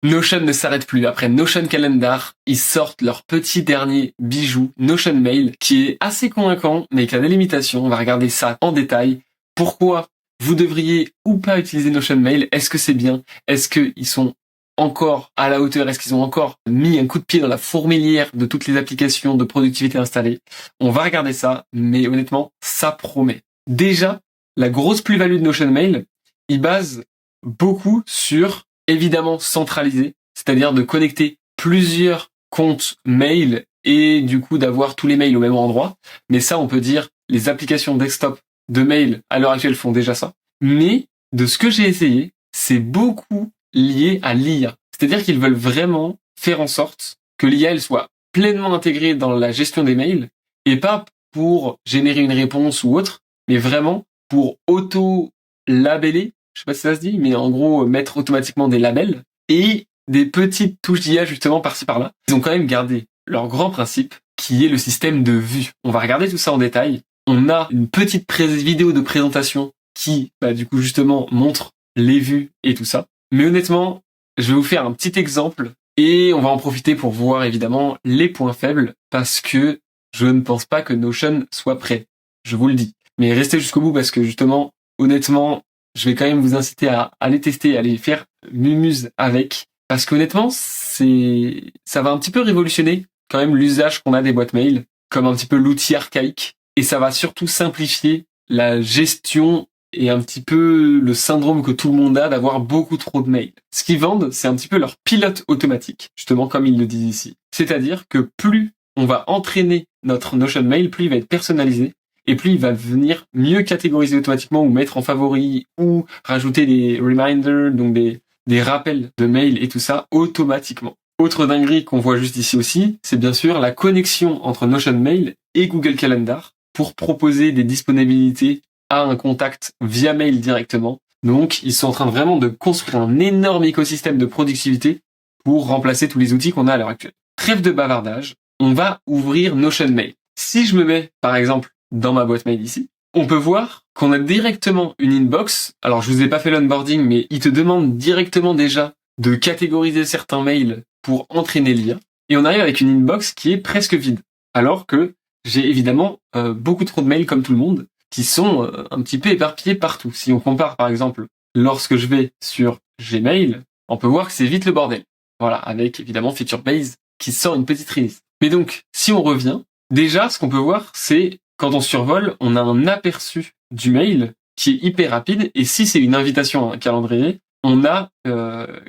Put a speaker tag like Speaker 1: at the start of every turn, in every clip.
Speaker 1: Notion ne s'arrête plus. Après Notion Calendar, ils sortent leur petit dernier bijou, Notion Mail, qui est assez convaincant, mais qui a des limitations. On va regarder ça en détail. Pourquoi vous devriez ou pas utiliser Notion Mail? Est-ce que c'est bien? Est-ce qu'ils sont encore à la hauteur? Est-ce qu'ils ont encore mis un coup de pied dans la fourmilière de toutes les applications de productivité installées? On va regarder ça, mais honnêtement, ça promet. Déjà, la grosse plus-value de Notion Mail, il base beaucoup sur, évidemment, centraliser, c'est-à-dire de connecter plusieurs comptes mail et du coup d'avoir tous les mails au même endroit. Mais ça, on peut dire, les applications desktop de mail à l'heure actuelle font déjà ça. Mais de ce que j'ai essayé, c'est beaucoup lié à l'IA. C'est-à-dire qu'ils veulent vraiment faire en sorte que l'IA elle soit pleinement intégrée dans la gestion des mails et pas pour générer une réponse ou autre, mais vraiment pour auto-labeller, je sais pas si ça se dit, mais en gros mettre automatiquement des labels et des petites touches d'IA justement par-ci par-là. Ils ont quand même gardé leur grand principe qui est le système de vue. On va regarder tout ça en détail. On a une petite vidéo de présentation qui, du coup, justement, montre les vues et tout ça. Mais honnêtement, je vais vous faire un petit exemple et on va en profiter pour voir évidemment les points faibles parce que je ne pense pas que Notion soit prêt. Je vous le dis. Mais restez jusqu'au bout parce que justement, honnêtement, je vais quand même vous inciter à aller tester, à aller faire mumuse avec. Parce qu'honnêtement, ça va un petit peu révolutionner quand même l'usage qu'on a des boîtes mail, comme un petit peu l'outil archaïque. Et ça va surtout simplifier la gestion et un petit peu le syndrome que tout le monde a d'avoir beaucoup trop de mails. Ce qu'ils vendent, c'est un petit peu leur pilote automatique, justement comme ils le disent ici. C'est-à-dire que plus on va entraîner notre Notion Mail, plus il va être personnalisé et plus il va venir mieux catégoriser automatiquement ou mettre en favori ou rajouter des reminders, donc des rappels de mails et tout ça automatiquement. Autre dinguerie qu'on voit juste ici aussi, c'est bien sûr la connexion entre Notion Mail et Google Calendar pour proposer des disponibilités à un contact via mail directement. Donc, ils sont en train vraiment de construire un énorme écosystème de productivité pour remplacer tous les outils qu'on a à l'heure actuelle. Trêve de bavardage, on va ouvrir Notion Mail. Si je me mets, par exemple, dans ma boîte mail ici, on peut voir qu'on a directement une inbox. Alors, je vous ai pas fait l'onboarding, mais il te demande directement déjà de catégoriser certains mails pour entraîner l'IA. Et on arrive avec une inbox qui est presque vide. Alors que j'ai évidemment beaucoup trop de mails comme tout le monde qui sont un petit peu éparpillés partout. Si on compare par exemple, lorsque je vais sur Gmail, on peut voir que c'est vite le bordel. Voilà, avec évidemment Featurebase qui sort une petite release. Mais donc, si on revient, déjà ce qu'on peut voir, c'est quand on survole, on a un aperçu du mail qui est hyper rapide. Et si c'est une invitation à un calendrier, on a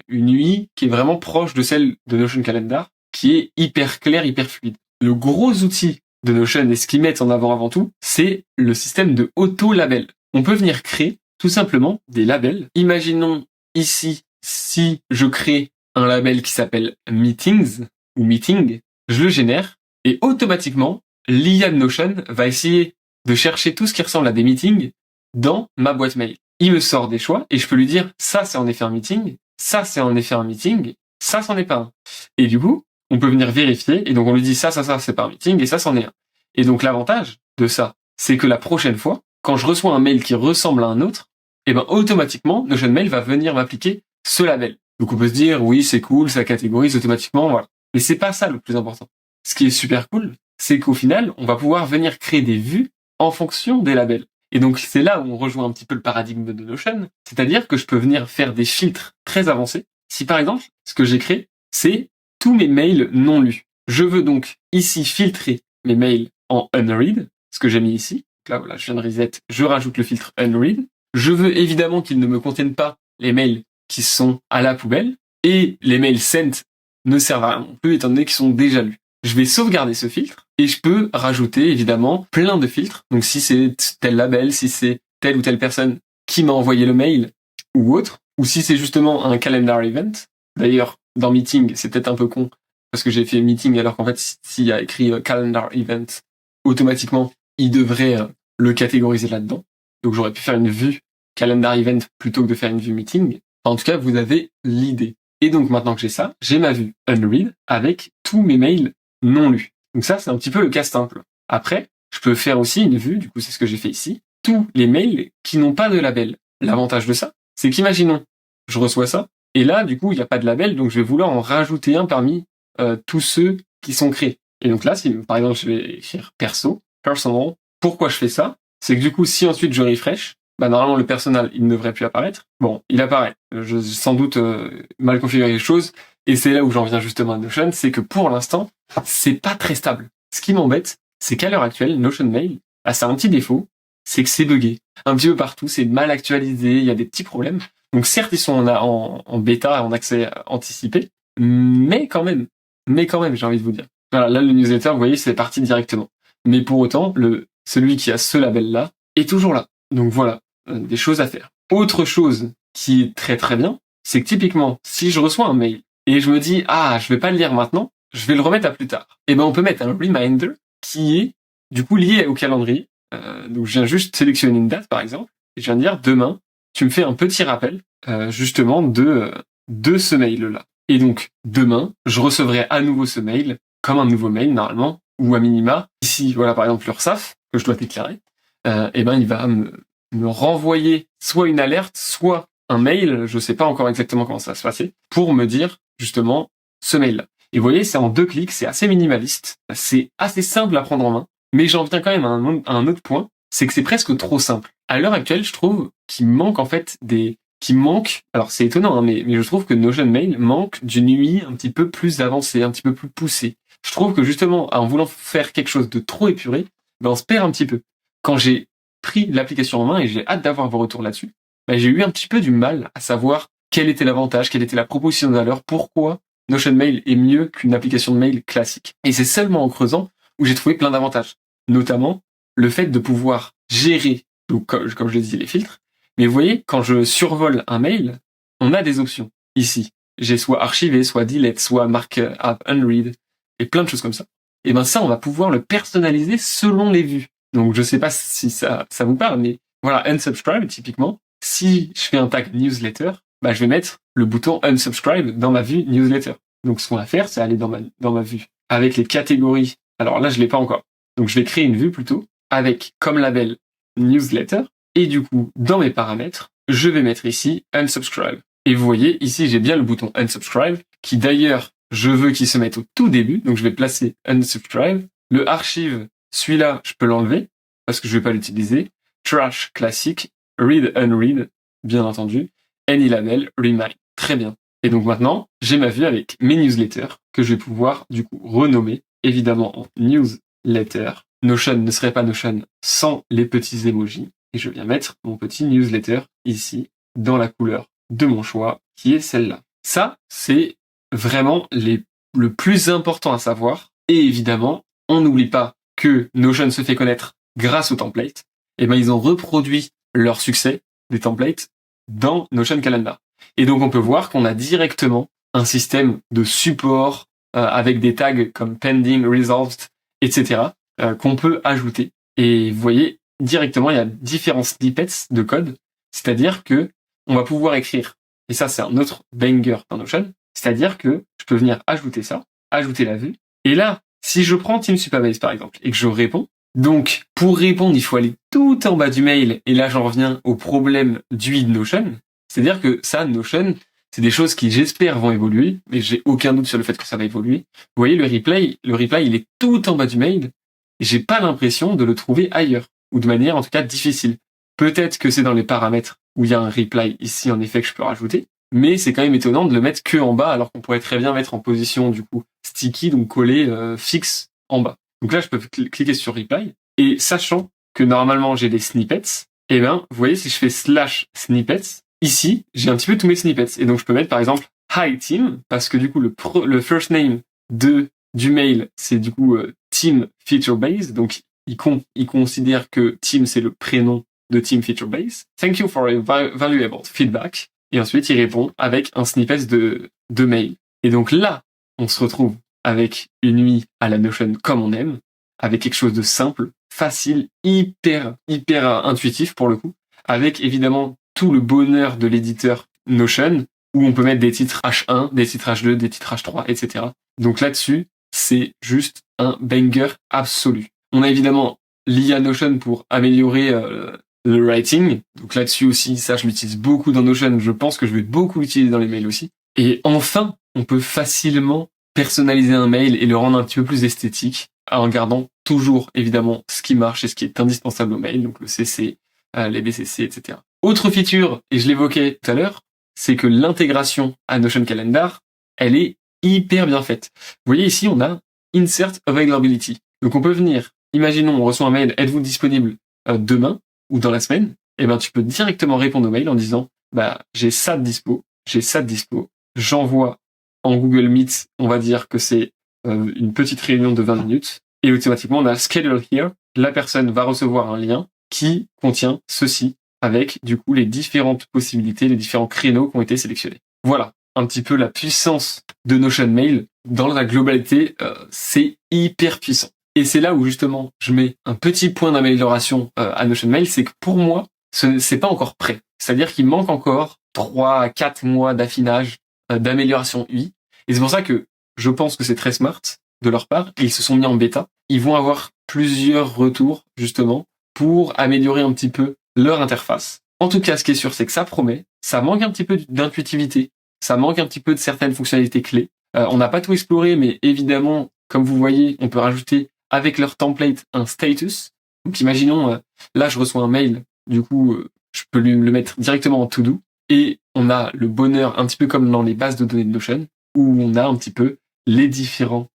Speaker 1: une UI qui est vraiment proche de celle de Notion Calendar, qui est hyper claire, hyper fluide. Le gros outil de Notion et ce qu'ils mettent en avant tout, c'est le système de auto-label. On peut venir créer tout simplement des labels. Imaginons ici, si je crée un label qui s'appelle Meetings ou Meeting, je le génère et automatiquement, l'IA de Notion va essayer de chercher tout ce qui ressemble à des meetings dans ma boîte mail. Il me sort des choix et je peux lui dire ça c'est en effet un meeting, ça c'est en effet un meeting, ça c'en est pas un. Et du coup, on peut venir vérifier et donc on lui dit ça c'est pas un meeting et ça c'en est un. Et donc l'avantage de ça, c'est que la prochaine fois, quand je reçois un mail qui ressemble à un autre, automatiquement, Notion Mail va venir m'appliquer ce label. Donc on peut se dire oui c'est cool, ça catégorise automatiquement, voilà. Mais c'est pas ça le plus important. Ce qui est super cool, c'est qu'au final, on va pouvoir venir créer des vues en fonction des labels. Et donc, c'est là où on rejoint un petit peu le paradigme de Notion, c'est-à-dire que je peux venir faire des filtres très avancés. Si par exemple, ce que j'ai créé, c'est tous mes mails non lus. Je veux donc ici filtrer mes mails en unread, ce que j'ai mis ici. Donc là, voilà, je viens de reset, je rajoute le filtre unread. Je veux évidemment qu'ils ne me contiennent pas les mails qui sont à la poubelle, et les mails sent ne servent à rien non plus, étant donné qu'ils sont déjà lus. Je vais sauvegarder ce filtre et je peux rajouter évidemment plein de filtres. Donc si c'est tel label, si c'est telle ou telle personne qui m'a envoyé le mail ou autre, ou si c'est justement un calendar event. D'ailleurs, dans Meeting, c'est peut-être un peu con parce que j'ai fait Meeting alors qu'en fait, s'il y a écrit calendar event, automatiquement, il devrait le catégoriser là-dedans. Donc j'aurais pu faire une vue calendar event plutôt que de faire une vue Meeting. Enfin, en tout cas, vous avez l'idée. Et donc maintenant que j'ai ça, j'ai ma vue unread avec tous mes mails non lus. Donc ça, c'est un petit peu le cas simple. Après, je peux faire aussi une vue, du coup c'est ce que j'ai fait ici, tous les mails qui n'ont pas de label. L'avantage de ça, c'est qu'imaginons, je reçois ça, Et là, du coup, il n'y a pas de label, donc je vais vouloir en rajouter un parmi tous ceux qui sont créés. Et donc là, si par exemple je vais écrire perso, personal, pourquoi je fais ça? C'est que du coup, si ensuite je refresh, bah normalement le personal, il ne devrait plus apparaître. Bon, il apparaît. Je sans doute mal configuré les choses, et c'est là où j'en viens justement à Notion, c'est que pour l'instant, c'est pas très stable. Ce qui m'embête, c'est qu'à l'heure actuelle, Notion Mail, bah, c'est un petit défaut, c'est que c'est buggé. Un petit peu partout, c'est mal actualisé, il y a des petits problèmes. Donc certes, ils sont en bêta, en accès anticipé, mais quand même, j'ai envie de vous dire. Voilà, là, le newsletter, vous voyez, c'est parti directement. Mais pour autant, celui qui a ce label-là est toujours là. Donc voilà, des choses à faire. Autre chose qui est très très bien, c'est que typiquement, si je reçois un mail et je me dis, ah, je vais pas le lire maintenant, je vais le remettre à plus tard. Et ben, on peut mettre un reminder qui est, du coup, lié au calendrier. Donc, je viens juste sélectionner une date, par exemple, et je viens dire, demain, tu me fais un petit rappel, justement, de ce mail-là. Et donc, demain, je recevrai à nouveau ce mail, comme un nouveau mail, normalement, ou à minima. Ici, voilà, par exemple, l'URSSAF, que je dois déclarer, et ben, il va me renvoyer soit une alerte, soit un mail, je sais pas encore exactement comment ça va se passer, pour me dire, justement, ce mail-là. Et vous voyez, c'est en 2 clics, c'est assez minimaliste, c'est assez simple à prendre en main, mais j'en viens quand même à un autre point, c'est que c'est presque trop simple. À l'heure actuelle, je trouve qu'il manque en fait alors c'est étonnant, hein, mais je trouve que Notion Mail manque d'une UI un petit peu plus avancée, un petit peu plus poussée. Je trouve que justement, en voulant faire quelque chose de trop épuré, ben on se perd un petit peu. Quand j'ai pris l'application en main, et j'ai hâte d'avoir vos retours là-dessus, ben j'ai eu un petit peu du mal à savoir quel était l'avantage, quelle était la proposition de valeur, pourquoi Notion Mail est mieux qu'une application de mail classique. Et c'est seulement en creusant où j'ai trouvé plein d'avantages. Notamment, le fait de pouvoir gérer, donc, comme je l'ai dit, les filtres. Mais vous voyez, quand je survole un mail, on a des options. Ici, j'ai soit archivé, soit delete, soit mark up unread, et plein de choses comme ça. Et ben ça, on va pouvoir le personnaliser selon les vues. Donc je sais pas si ça vous parle, mais voilà, unsubscribe, typiquement. Si je fais un tag newsletter, bah je vais mettre le bouton unsubscribe dans ma vue newsletter. Donc ce qu'on va faire, c'est aller dans ma vue avec les catégories. Alors là, je l'ai pas encore. Donc je vais créer une vue plutôt avec comme label newsletter. Et du coup, dans mes paramètres, je vais mettre ici unsubscribe. Et vous voyez, ici, j'ai bien le bouton unsubscribe, qui d'ailleurs, je veux qu'il se mette au tout début. Donc je vais placer unsubscribe. Le archive, celui-là, je peux l'enlever parce que je vais pas l'utiliser. Trash classique, read unread, bien entendu. Any label, remind. Très bien. Et donc maintenant, j'ai ma vue avec mes newsletters que je vais pouvoir du coup renommer évidemment en newsletter. Notion ne serait pas Notion sans les petits emojis. Et je viens mettre mon petit newsletter ici dans la couleur de mon choix qui est celle-là. Ça, c'est vraiment le plus important à savoir. Et évidemment, on n'oublie pas que Notion se fait connaître grâce aux templates. Et ben ils ont reproduit leur succès des templates dans Notion Calendar. Et donc on peut voir qu'on a directement un système de support avec des tags comme pending, resolved, etc. Qu'on peut ajouter. Et vous voyez, directement, il y a différents snippets de code, c'est-à-dire que on va pouvoir écrire. Et ça, c'est un autre banger dans Notion, c'est-à-dire que je peux venir ajouter ça, ajouter la vue. Et là, si je prends Team Supabase par exemple et que je réponds, donc pour répondre, il faut aller tout en bas du mail. Et là, j'en reviens au problème d'UI de Notion. C'est-à-dire que ça, Notion, c'est des choses qui, j'espère, vont évoluer, mais j'ai aucun doute sur le fait que ça va évoluer. Vous voyez, le reply, il est tout en bas du mail, et j'ai pas l'impression de le trouver ailleurs, ou de manière, en tout cas, difficile. Peut-être que c'est dans les paramètres où il y a un reply ici, en effet, que je peux rajouter, mais c'est quand même étonnant de le mettre que en bas, alors qu'on pourrait très bien mettre en position, du coup, sticky, donc collé, fixe, en bas. Donc là, je peux cliquer sur reply, et sachant que normalement, j'ai des snippets, et ben, vous voyez, si je fais /snippets, ici, j'ai un petit peu tous mes snippets. Et donc, je peux mettre, par exemple, hi team, parce que du coup, le first name du mail, c'est du coup team feature base. Donc, il considère que team, c'est le prénom de team feature base. Thank you for a valuable feedback. Et ensuite, il répond avec un snippet de mail. Et donc là, on se retrouve avec une UI à la Notion comme on aime, avec quelque chose de simple, facile, hyper intuitif pour le coup, avec évidemment tout le bonheur de l'éditeur Notion, où on peut mettre des titres H1, des titres H2, des titres H3, etc. Donc là-dessus, c'est juste un banger absolu. On a évidemment l'IA Notion pour améliorer le writing. Donc là-dessus aussi, ça je l'utilise beaucoup dans Notion, je pense que je vais beaucoup l'utiliser dans les mails aussi. Et enfin, on peut facilement personnaliser un mail et le rendre un petit peu plus esthétique en gardant toujours évidemment ce qui marche et ce qui est indispensable au mail, donc le CC, les BCC, etc. Autre feature, et je l'évoquais tout à l'heure, c'est que l'intégration à Notion Calendar, elle est hyper bien faite. Vous voyez ici, on a Insert Availability. Donc on peut venir, imaginons, on reçoit un mail, êtes-vous disponible demain ou dans la semaine? Et ben tu peux directement répondre au mail en disant, j'ai ça de dispo, j'envoie en Google Meet, on va dire que c'est une petite réunion de 20 minutes, et automatiquement on a Schedule Here, la personne va recevoir un lien qui contient ceci, avec du coup les différentes possibilités, les différents créneaux qui ont été sélectionnés. Voilà, un petit peu la puissance de Notion Mail. Dans la globalité, c'est hyper puissant. Et c'est là où justement je mets un petit point d'amélioration à Notion Mail, c'est que pour moi, c'est pas encore prêt. C'est-à-dire qu'il manque encore 3 à 4 mois d'affinage, d'amélioration UI. Et c'est pour ça que je pense que c'est très smart de leur part. Ils se sont mis en bêta. Ils vont avoir plusieurs retours justement pour améliorer un petit peu leur interface. En tout cas, ce qui est sûr, c'est que ça promet. Ça manque un petit peu d'intuitivité. Ça manque un petit peu de certaines fonctionnalités clés. On n'a pas tout exploré, mais évidemment, comme vous voyez, on peut rajouter avec leur template un status. Donc imaginons, là je reçois un mail, du coup je peux le mettre directement en to-do, et on a le bonheur, un petit peu comme dans les bases de données de Notion, où on a un petit peu les différentes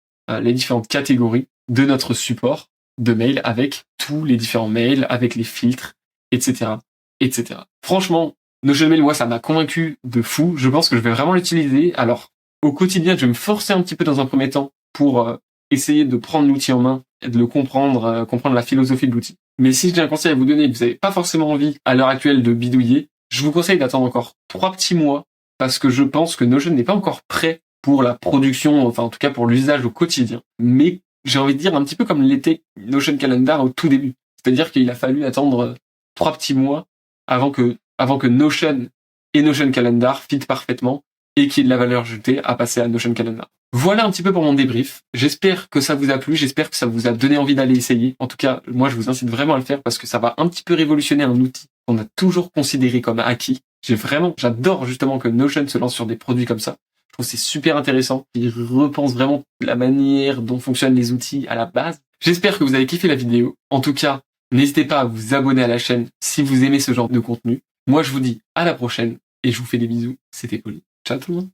Speaker 1: catégories de notre support de mail avec tous les différents mails, avec les filtres, etc., etc. Franchement, Notion Mail, moi, ça m'a convaincu de fou. Je pense que je vais vraiment l'utiliser. Alors, au quotidien, je vais me forcer un petit peu dans un premier temps pour essayer de prendre l'outil en main et de le comprendre, comprendre la philosophie de l'outil. Mais si j'ai un conseil à vous donner, vous n'avez pas forcément envie, à l'heure actuelle, de bidouiller, je vous conseille d'attendre encore 3 petits mois, parce que je pense que Notion n'est pas encore prêt pour la production, enfin, en tout cas, pour l'usage au quotidien. Mais j'ai envie de dire un petit peu comme l'était Notion Calendar au tout début. C'est-à-dire qu'il a fallu attendre 3 petits mois avant que Notion et Notion Calendar fit parfaitement et qu'il y ait de la valeur ajoutée à passer à Notion Calendar. Voilà un petit peu pour mon débrief. J'espère que ça vous a plu, j'espère que ça vous a donné envie d'aller essayer. En tout cas, moi je vous incite vraiment à le faire parce que ça va un petit peu révolutionner un outil qu'on a toujours considéré comme acquis. J'adore justement que Notion se lance sur des produits comme ça. Je trouve que c'est super intéressant. Il repense vraiment la manière dont fonctionnent les outils à la base. J'espère que vous avez kiffé la vidéo. En tout cas, n'hésitez pas à vous abonner à la chaîne si vous aimez ce genre de contenu. Moi, je vous dis à la prochaine et je vous fais des bisous. C'était Pauline. Ciao tout le monde.